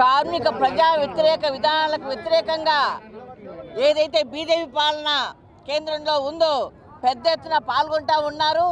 కార్మిక ప్రజా వ్యతిరేక విధానాలకు వ్యతిరేకంగా ఏదైతే బీజేపీ పాలన కేంద్రంలో ఉందో పెద్ద ఎత్తున పాల్గొంటా ఉన్నారు.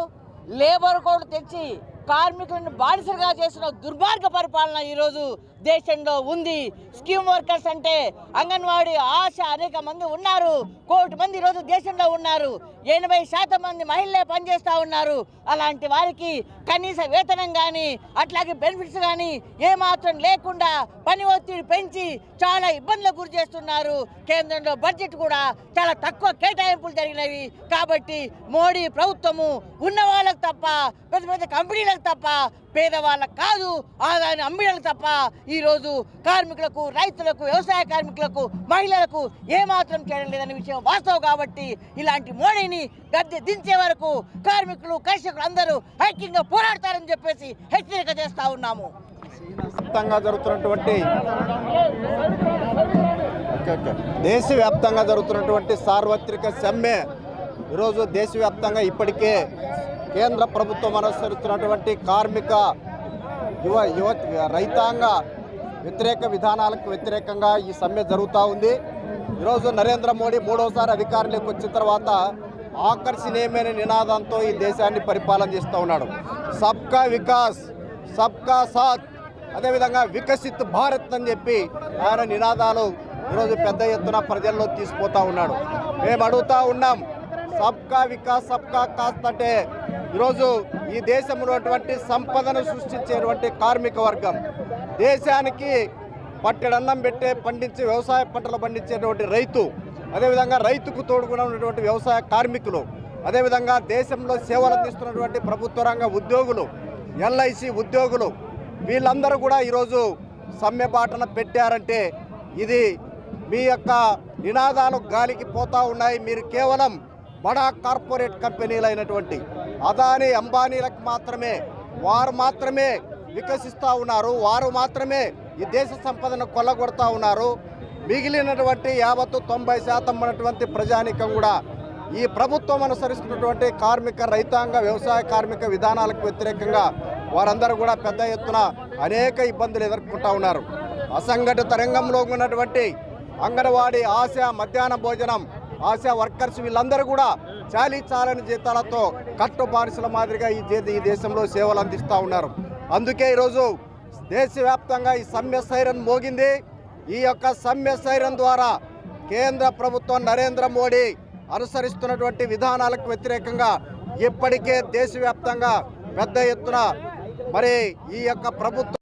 లేబర్ కోడ్ తెచ్చి కార్మికులను బానిసలుగా చేసిన దుర్మార్గ పరిపాలన ఈరోజు దేశంలో ఉంది. స్కీమ్ వర్కర్స్ అంటే అంగన్వాడీ ఆశ అనేక మంది ఉన్నారు. 1 కోటి మంది ఈరోజు దేశంలో ఉన్నారు. 80% మంది మహిళలే పనిచేస్తూ ఉన్నారు. అలాంటి వారికి కనీస వేతనం కానీ అట్లాగే బెనిఫిట్స్ కానీ ఏమాత్రం లేకుండా పని ఒత్తిడి పెంచి చాలా ఇబ్బందులకు గురి చేస్తున్నారు. కేంద్రంలో బడ్జెట్ కూడా చాలా తక్కువ కేటాయింపులు జరిగినవి. కాబట్టి మోడీ ప్రభుత్వము ఉన్న వాళ్ళకు తప్ప పెద్ద పెద్ద కంపెనీలకు తప్ప పేదవాళ్ళకు కాదు, ఆదాయాన్ని అమ్మిడలకు తప్ప ఈరోజు కార్మికులకు, రైతులకు, వ్యవసాయ కార్మికులకు, మహిళలకు ఏమాత్రం చేయడం లేదనే విషయం వాస్తవం. కాబట్టి ఇలాంటి మోడీని గద్దె దించే వరకు కార్మికులు, కర్షకులు అందరూ ఐక్యంగా పోరాడతారని చెప్పేసి హెచ్చరిక చేస్తా ఉన్నాము. దేశవ్యాప్తంగా జరుగుతున్నటువంటి సార్వత్రిక సమ్మె ఈరోజు దేశవ్యాప్తంగా ఇప్పటికే కేంద్ర ప్రభుత్వం అనుసరిస్తున్నటువంటి కార్మిక రైతాంగ వ్యతిరేక విధానాలకు వ్యతిరేకంగా ఈ సమ్మె జరుగుతూ ఉంది. ఈరోజు నరేంద్ర మోడీ 3వసారి అధికారంలోకి వచ్చిన తర్వాత ఆకర్షణీయమైన నినాదంతో ఈ దేశాన్ని పరిపాలన చేస్తూ ఉన్నాడు. సబ్కా వికాస్, సబ్కా సాత్, అదేవిధంగా వికసిత్ భారత్ అని చెప్పి ఆయన నినాదాలు ఈరోజు పెద్ద ఎత్తున ప్రజల్లో తీసుకుపోతూ ఉన్నాడు. మేము అడుగుతూ ఉన్నాం, సబ్కా వికాస్ సబ్కా కాస్ట్ అంటే ఈరోజు ఈ దేశంలో సంపదను సృష్టించేటువంటి కార్మిక వర్గం, దేశానికి పట్టెడన్నం పెట్టే పండించే వ్యవసాయ పంటలు పండించేటువంటి రైతు, అదేవిధంగా రైతుకు తోడుగా ఉన్నటువంటి వ్యవసాయ కార్మికులు, అదేవిధంగా దేశంలో సేవలు అందిస్తున్నటువంటి ప్రభుత్వ రంగ ఉద్యోగులు, ఎల్ఐసి ఉద్యోగులు, వీళ్ళందరూ కూడా ఈరోజు సమ్మె బాటన పెట్టారంటే ఇది మీ యొక్క నినాదాలు గాలికి పోతూ ఉన్నాయి. మీరు కేవలం బడా కార్పొరేట్ కంపెనీలు అయినటువంటి అదానీ, అంబానీలకు మాత్రమే, వారు మాత్రమే వికసిస్తూ ఉన్నారు, వారు మాత్రమే ఈ దేశ సంపదను కొల్లగొడతా ఉన్నారు. మిగిలినటువంటి 90% ఉన్నటువంటి ప్రజానీకం కూడా ఈ ప్రభుత్వం అనుసరిస్తున్నటువంటి కార్మిక, రైతాంగ, వ్యవసాయ కార్మిక విధానాలకు వ్యతిరేకంగా వారందరూ కూడా పెద్ద ఎత్తున అనేక ఇబ్బందులు ఎదుర్కొంటూ ఉన్నారు. అసంఘటిత రంగంలో ఉన్నటువంటి అంగన్వాడీ, ఆశా, మధ్యాహ్న భోజనం, ఆశా వర్కర్స్ వీళ్ళందరూ కూడా చాలని జీతాలతో కట్టు బానిసల మాదిరిగా ఈ దేశంలో సేవలు అందిస్తూ ఉన్నారు. అందుకే ఈరోజు దేశవ్యాప్తంగా ఈ సమ్మె సైరన్ మోగింది. ఈ యొక్క సమ్మె సైరన్ ద్వారా కేంద్ర ప్రభుత్వం నరేంద్ర మోడీ అనుసరిస్తున్నటువంటి విధానాలకు వ్యతిరేకంగా ఇప్పటికే దేశవ్యాప్తంగా పెద్ద ఎత్తున మరి ఈ యొక్క ప్రభుత్వం